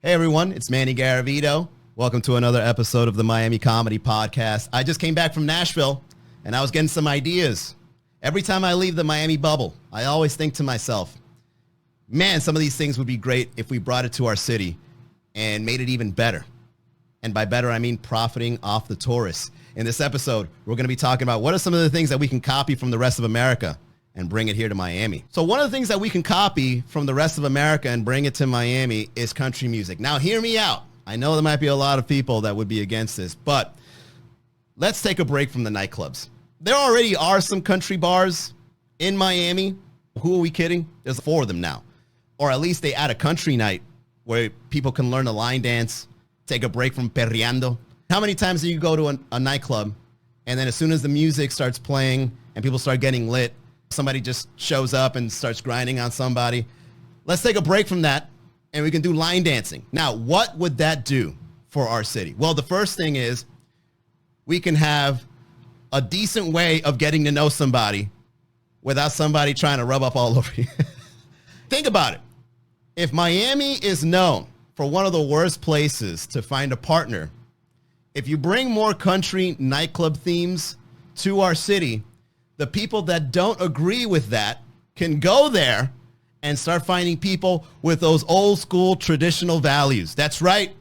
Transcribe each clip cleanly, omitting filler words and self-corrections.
Hey everyone, it's Manny Garavito. Welcome to another episode of the Miami Comedy Podcast. I just came back from Nashville and I was getting some ideas. Every time I leave the Miami bubble, I always think to myself, man, some of these things would be great if we brought it to our city and made it even better. And by better, I mean profiting off the tourists. In this episode, we're going to be talking about what are some of the things that we can copy from the rest of America and bring it here to Miami. So one of the things that we can copy from the rest of America and bring it to Miami is country music. Now, hear me out. I know there might be a lot of people that would be against this, but let's take a break from the nightclubs. There already are some country bars in Miami. Who are we kidding? There's 4 of them now. Or at least they add a country night where people can learn a line dance, take a break from perreando. How many times do you go to a nightclub and then as soon as the music starts playing and people start getting lit, somebody just shows up and starts grinding on somebody? Let's take a break from that and we can do line dancing. Now, what would that do for our city? Well, the first thing is we can have a decent way of getting to know somebody without somebody trying to rub up all over you. Think about it. If Miami is known for one of the worst places to find a partner, if you bring more country nightclub themes to our city, the people that don't agree with that can go there and start finding people with those old school traditional values. That's right.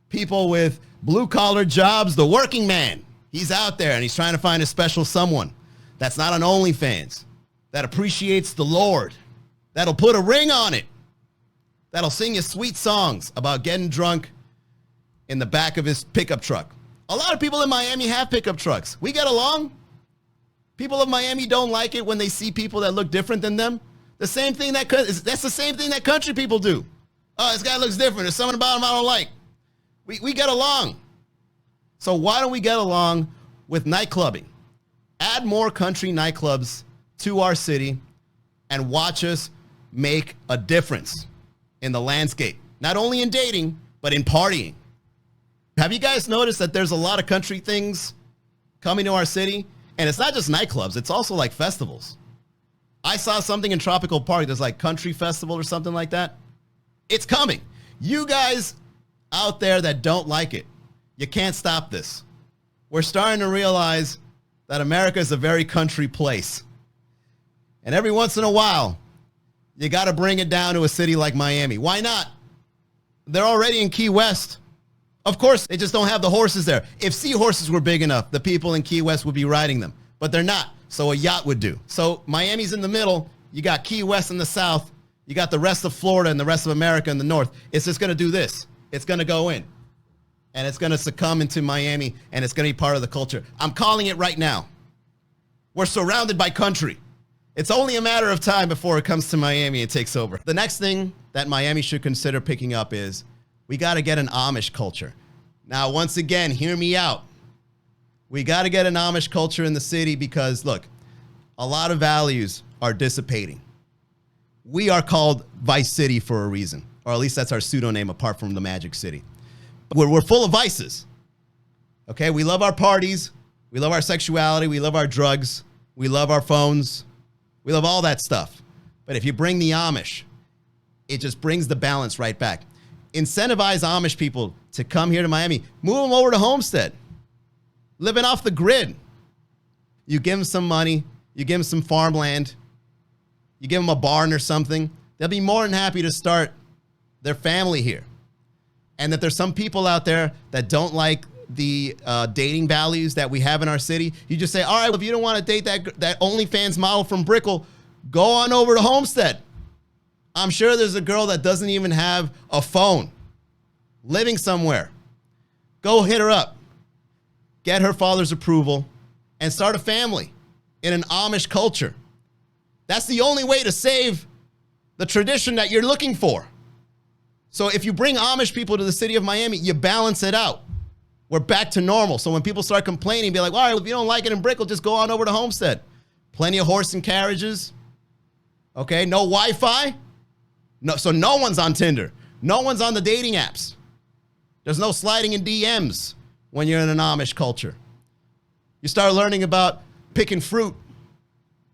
People with blue collar jobs, the working man. He's out there and he's trying to find a special someone that's not on OnlyFans, that appreciates the Lord, that'll put a ring on it, that'll sing you sweet songs about getting drunk in the back of his pickup truck. A lot of people in Miami have pickup trucks. We get along. People of Miami don't like it when they see people that look different than them. That's the same thing that country people do. Oh, this guy looks different. There's something about him I don't like. We get along. So why don't we get along with nightclubbing? Add more country nightclubs to our city and watch us make a difference in the landscape. Not only in dating, but in partying. Have you guys noticed that there's a lot of country things coming to our city? And it's not just nightclubs, it's also like festivals. I saw something in Tropical Park, there's like country festival or something like that. It's coming. You guys out there that don't like it, you can't stop this. We're starting to realize that America is a very country place. And every once in a while, you got to bring it down to a city like Miami. Why not? They're already in Key West. Of course, they just don't have the horses there. If seahorses were big enough, the people in Key West would be riding them. But they're not, so a yacht would do. So Miami's in the middle. You got Key West in the south. You got the rest of Florida and the rest of America in the north. It's just going to do this. It's going to go in. And it's going to succumb into Miami, and it's going to be part of the culture. I'm calling it right now. We're surrounded by country. It's only a matter of time before it comes to Miami and takes over. The next thing that Miami should consider picking up is we got to get an Amish culture. Now, once again, hear me out. We got to get an Amish culture in the city because, look, a lot of values are dissipating. We are called Vice City for a reason, or at least that's our pseudonym apart from the Magic City. We're full of vices, okay? We love our parties. We love our sexuality. We love our drugs. We love our phones. We love all that stuff. But if you bring the Amish, it just brings the balance right back. Incentivize Amish people to come here to Miami. Move them over to Homestead. Living off the grid. You give them some money. You give them some farmland. You give them a barn or something. They'll be more than happy to start their family here. And that there's some people out there that don't like the dating values that we have in our city. You just say, all right, well, if you don't want to date that OnlyFans model from Brickell, go on over to Homestead. I'm sure there's a girl that doesn't even have a phone, living somewhere. Go hit her up, get her father's approval, and start a family in an Amish culture. That's the only way to save the tradition that you're looking for. So if you bring Amish people to the city of Miami, you balance it out. We're back to normal. So when people start complaining, be like, all right, well, if you don't like it in Brickell, just go on over to Homestead. Plenty of horse and carriages. Okay, no Wi-Fi. No, so no one's on Tinder. No one's on the dating apps. There's no sliding in DMs when you're in an Amish culture. You start learning about picking fruit,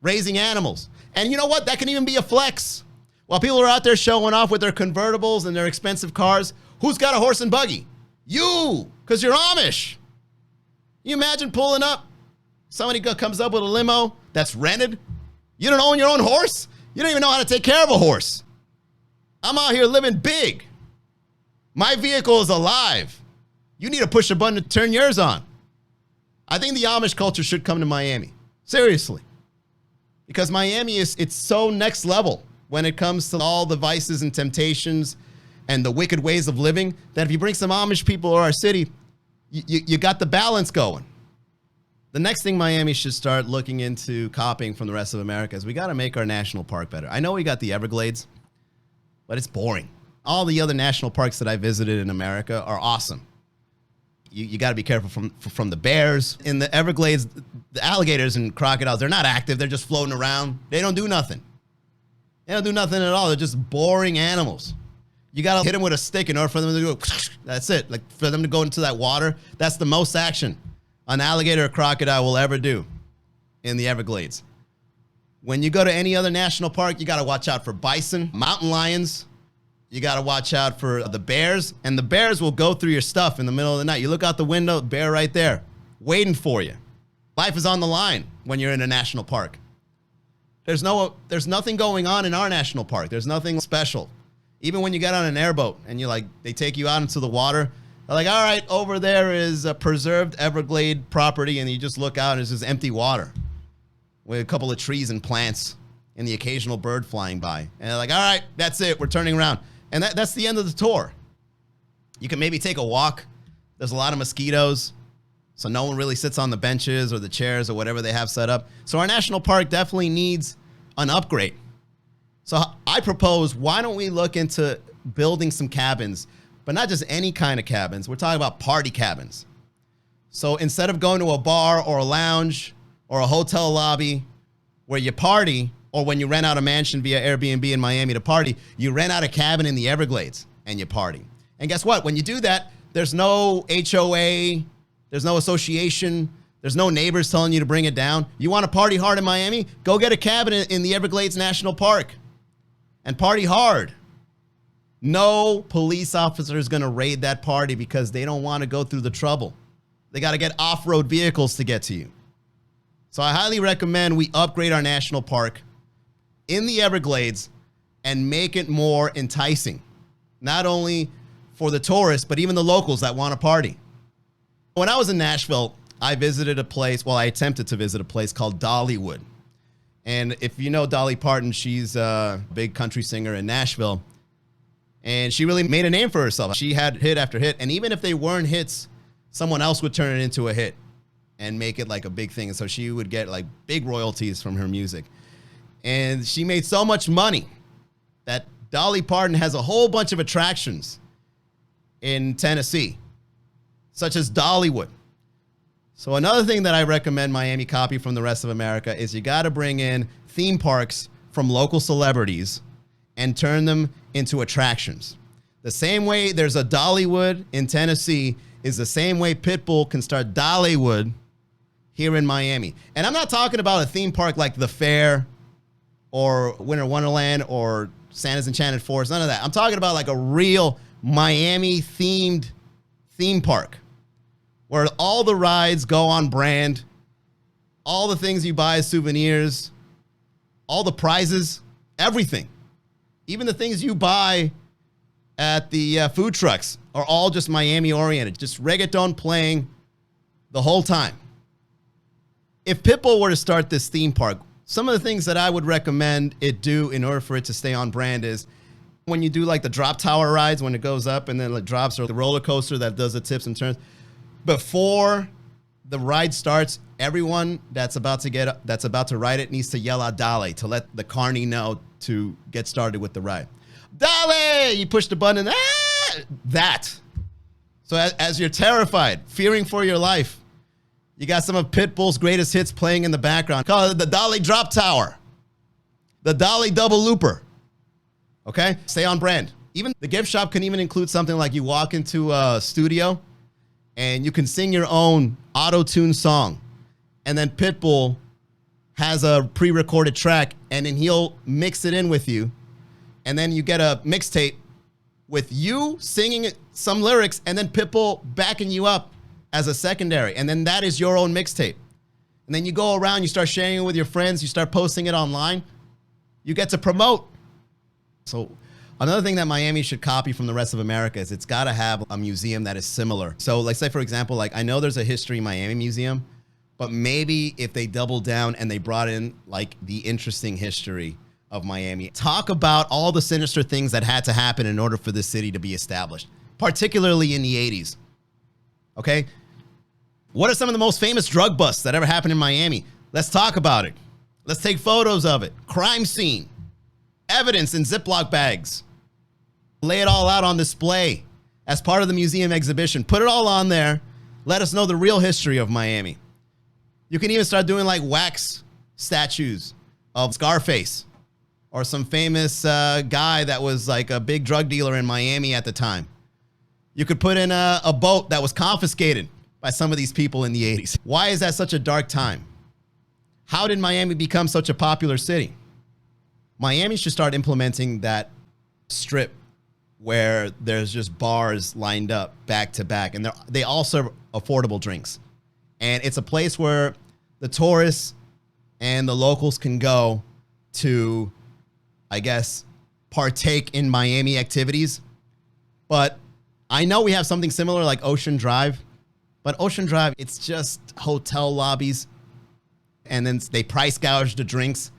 raising animals. And you know what? That can even be a flex. While people are out there showing off with their convertibles and their expensive cars, Who's got a horse and buggy? You, because you're Amish. You imagine pulling up, somebody comes up with a limo that's rented. You don't own your own horse? You don't even know how to take care of a horse. I'm out here living big. My vehicle is alive. You need to push a button to turn yours on. I think the Amish culture should come to Miami. Seriously. Because Miami it's so next level when it comes to all the vices and temptations and the wicked ways of living that if you bring some Amish people to our city, you got the balance going. The next thing Miami should start looking into copying from the rest of America is we got to make our national park better. I know we got the Everglades, but it's boring. All the other national parks that I visited in America are awesome. You got to be careful from the bears. In the Everglades, the alligators and crocodiles, they're not active. They're just floating around. They don't do nothing. They don't do nothing at all. They're just boring animals. You got to hit them with a stick in order for them to go, that's it. Like for them to go into that water, that's the most action an alligator or crocodile will ever do in the Everglades. When you go to any other national park, you got to watch out for bison, mountain lions. You got to watch out for the bears, and the bears will go through your stuff in the middle of the night. You look out the window, bear right there, waiting for you. Life is on the line when you're in a national park. There's nothing going on in our national park. There's nothing special. Even when you get on an airboat and they take you out into the water, they're like, all right, over there is a preserved Everglade property, and you just look out and it's just empty water with a couple of trees and plants and the occasional bird flying by. And they're like, all right, that's it. We're turning around. And that's the end of the tour. You can maybe take a walk. There's a lot of mosquitoes, so no one really sits on the benches or the chairs or whatever they have set up. So our national park definitely needs an upgrade. So I propose, why don't we look into building some cabins, but not just any kind of cabins. We're talking about party cabins. So instead of going to a bar or a lounge or a hotel lobby where you party, or when you rent out a mansion via Airbnb in Miami to party, you rent out a cabin in the Everglades and you party. And guess what? When you do that, there's no HOA, there's no association, there's no neighbors telling you to bring it down. You want to party hard in Miami? Go get a cabin in the Everglades National Park and party hard. No police officer is going to raid that party because they don't want to go through the trouble. They got to get off-road vehicles to get to you. So I highly recommend we upgrade our national park in the Everglades and make it more enticing, not only for the tourists, but even the locals that want to party. When I was in Nashville, I visited a place, I attempted to visit a place called Dollywood. And if you know Dolly Parton, she's a big country singer in Nashville. And she really made a name for herself. She had hit after hit. And even if they weren't hits, someone else would turn it into a hit and make it like a big thing. And so she would get like big royalties from her music. And she made so much money that Dolly Parton has a whole bunch of attractions in Tennessee, such as Dollywood. So another thing that I recommend Miami copy from the rest of America is you got to bring in theme parks from local celebrities and turn them into attractions. The same way there's a Dollywood in Tennessee is the same way Pitbull can start Dollywood here in Miami. And I'm not talking about a theme park like the Fair or Winter Wonderland or Santa's Enchanted Forest, none of that. I'm talking about like a real Miami-themed theme park where all the rides go on brand, all the things you buy as souvenirs, all the prizes, everything. Even the things you buy at the food trucks are all just Miami-oriented, just reggaeton playing the whole time. If Pitbull were to start this theme park, some of the things that I would recommend it do in order for it to stay on brand is when you do like the drop tower rides, when it goes up and then it drops, or the roller coaster that does the tips and turns, before the ride starts, everyone that's about to ride it needs to yell out "Dale" to let the carny know to get started with the ride. Dale! You push the button, that. So as you're terrified, fearing for your life, you got some of Pitbull's greatest hits playing in the background. Call it the Dolly Drop Tower, the Dolly Double Looper. Okay? Stay on brand. Even the gift shop can even include something like you walk into a studio and you can sing your own auto-tune song. And then Pitbull has a pre-recorded track and then he'll mix it in with you. And then you get a mixtape with you singing some lyrics and then Pitbull backing you up as a secondary. And then that is your own mixtape. And then you go around, you start sharing it with your friends, you start posting it online, you get to promote. So another thing that Miami should copy from the rest of America is it's got to have a museum that is similar. So like say, for example, like I know there's a History Miami museum, but maybe if they doubled down and they brought in like the interesting history of Miami, talk about all the sinister things that had to happen in order for this city to be established, particularly in the 80s. Okay? What are some of the most famous drug busts that ever happened in Miami? Let's talk about it. Let's take photos of it. Crime scene. Evidence in Ziploc bags. Lay it all out on display as part of the museum exhibition. Put it all on there. Let us know the real history of Miami. You can even start doing like wax statues of Scarface or some famous guy that was like a big drug dealer in Miami at the time. You could put in a boat that was confiscated by some of these people in the 80s. Why is that such a dark time? How did Miami become such a popular city? Miami should start implementing that strip where there's just bars lined up back to back, and they all serve affordable drinks. And it's a place where the tourists and the locals can go to, I guess, partake in Miami activities. But I know we have something similar like Ocean Drive. But Ocean Drive, it's just hotel lobbies, and then they price gouge the drinks.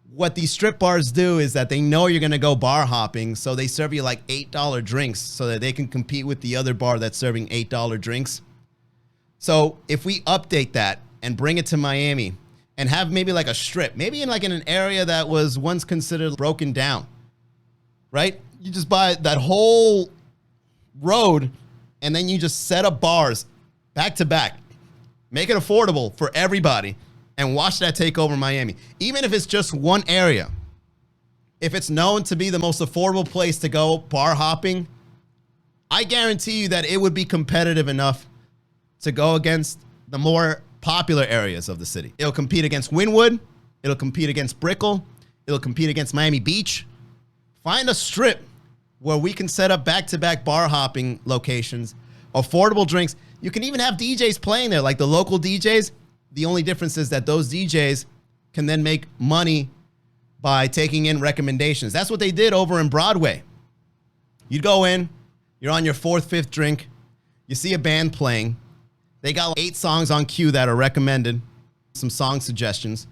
What these strip bars do is that they know you're going to go bar hopping, so they serve you like $8 drinks so that they can compete with the other bar that's serving $8 drinks. So if we update that and bring it to Miami and have maybe like a strip, maybe in an area that was once considered broken down, right? You just buy that whole road, and then you just set up bars back to back, make it affordable for everybody, and watch that take over Miami. Even if it's just one area, if it's known to be the most affordable place to go bar hopping, I guarantee you that it would be competitive enough to go against the more popular areas of the city. It'll compete against Wynwood. It'll compete against Brickell. It'll compete against Miami Beach. Find a strip where we can set up back-to-back bar hopping locations, affordable drinks. You can even have DJs playing there, like the local DJs. The only difference is that those DJs can then make money by taking in recommendations. That's what they did over in Broadway. You'd go in, you're on your fourth, fifth drink, you see a band playing. They got 8 songs on cue that are recommended, some song suggestions.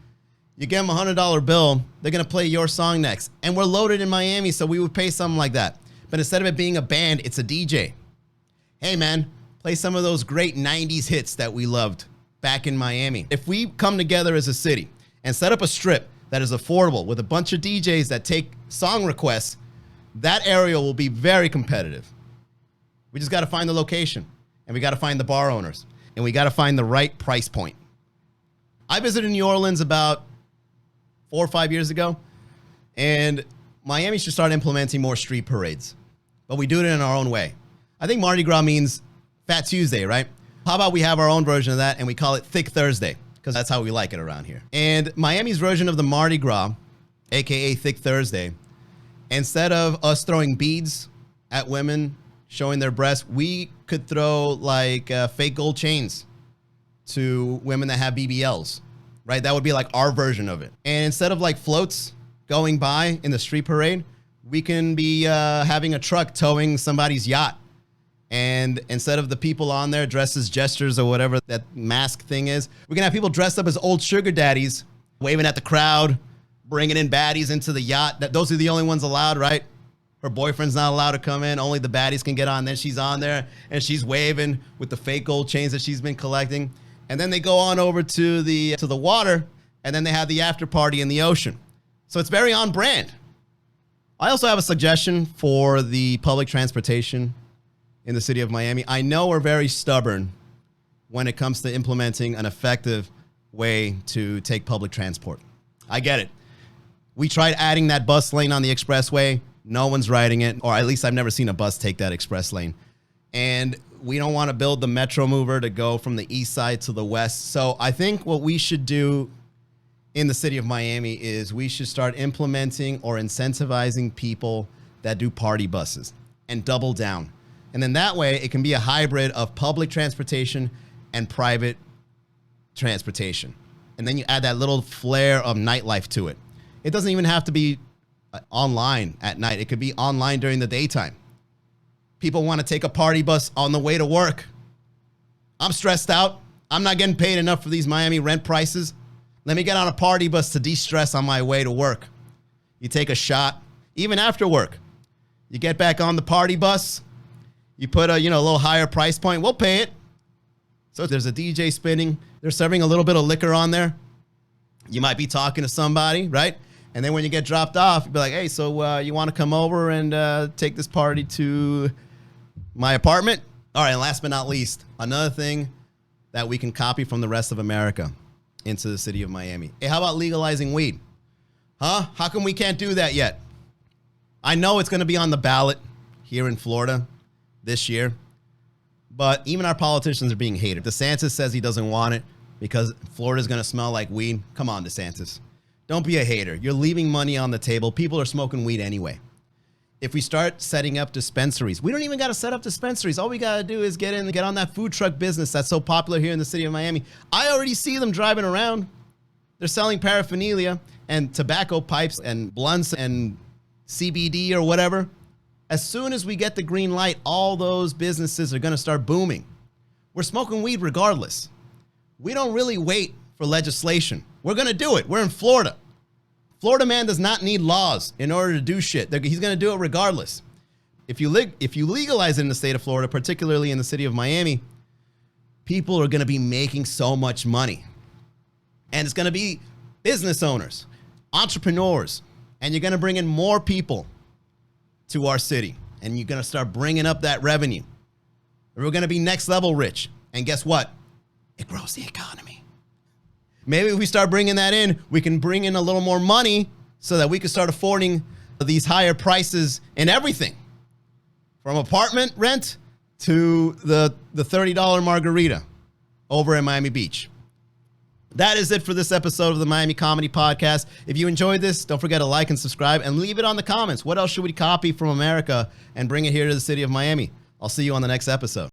You give them $100 bill, they're going to play your song next. And we're loaded in Miami, so we would pay something like that. But instead of it being a band, it's a DJ. Hey, man, play some of those great 90s hits that we loved back in Miami. If we come together as a city and set up a strip that is affordable with a bunch of DJs that take song requests, that area will be very competitive. We just got to find the location, and we got to find the bar owners, and we got to find the right price point. I visited New Orleans about 4 or 5 years ago, and Miami should start implementing more street parades, but we do it in our own way. I think Mardi Gras means Fat Tuesday, right? How about we have our own version of that and we call it Thick Thursday, because that's how we like it around here. And Miami's version of the Mardi Gras, aka Thick Thursday, instead of us throwing beads at women showing their breasts, we could throw like fake gold chains to women that have BBLs, right? That would be like our version of it. And instead of like floats going by in the street parade, we can be having a truck towing somebody's yacht. And instead of the people on there dressed as jesters or whatever that mask thing is, we're going to have people dressed up as old sugar daddies, waving at the crowd, bringing in baddies into the yacht. Those are the only ones allowed, right? Her boyfriend's not allowed to come in. Only the baddies can get on. Then she's on there, and she's waving with the fake gold chains that she's been collecting. And then they go on over to the water, and then they have the after party in the ocean. So it's very on brand. I also have a suggestion for the public transportation in the city of Miami. I know we're very stubborn when it comes to implementing an effective way to take public transport. I get it. We tried adding that bus lane on the expressway. No one's riding it, or at least I've never seen a bus take that express lane. And we don't want to build the Metro Mover to go from the east side to the west. So I think what we should do in the city of Miami is we should start implementing or incentivizing people that do party buses. and double down. And then that way it can be a hybrid of public transportation and private transportation. And then you add that little flair of nightlife to it. It doesn't even have to be online at night. It could be online during the daytime. People want to take a party bus on the way to work. I'm stressed out. I'm not getting paid enough for these Miami rent prices. Let me get on a party bus to de-stress on my way to work. You take a shot, even after work. You get back on the party bus. You put a little higher price point. We'll pay it. So if there's a DJ spinning, they're serving a little bit of liquor on there. You might be talking to somebody, right? And then when you get dropped off, you'll be like, hey, so you want to come over and take this party to my apartment? All right, and last but not least, another thing that we can copy from the rest of America into the city of Miami. Hey, how about legalizing weed? Huh? How come we can't do that yet? I know it's going to be on the ballot here in Florida this year, but even our politicians are being hated. DeSantis says he doesn't want it because Florida's going to smell like weed. Come on, DeSantis. Don't be a hater. You're leaving money on the table. People are smoking weed anyway. If we start setting up dispensaries, we don't even got to set up dispensaries. All we got to do is get on that food truck business that's so popular here in the city of Miami. I already see them driving around. They're selling paraphernalia and tobacco pipes and blunts and CBD or whatever. As soon as we get the green light, all those businesses are going to start booming. We're smoking weed regardless. We don't really wait for legislation. We're going to do it. We're in Florida. Florida man does not need laws in order to do shit. He's going to do it regardless. If you legalize it in the state of Florida, particularly in the city of Miami, people are going to be making so much money. And it's going to be business owners, entrepreneurs, and you're going to bring in more people to our city. And you're going to start bringing up that revenue. We're going to be next level rich. And guess what? It grows the economy. Maybe if we start bringing that in, we can bring in a little more money so that we can start affording these higher prices in everything. From apartment rent to the $30 margarita over in Miami Beach. That is it for this episode of the Miami Comedy Podcast. If you enjoyed this, don't forget to like and subscribe and leave it on the comments. What else should we copy from America and bring it here to the city of Miami? I'll see you on the next episode.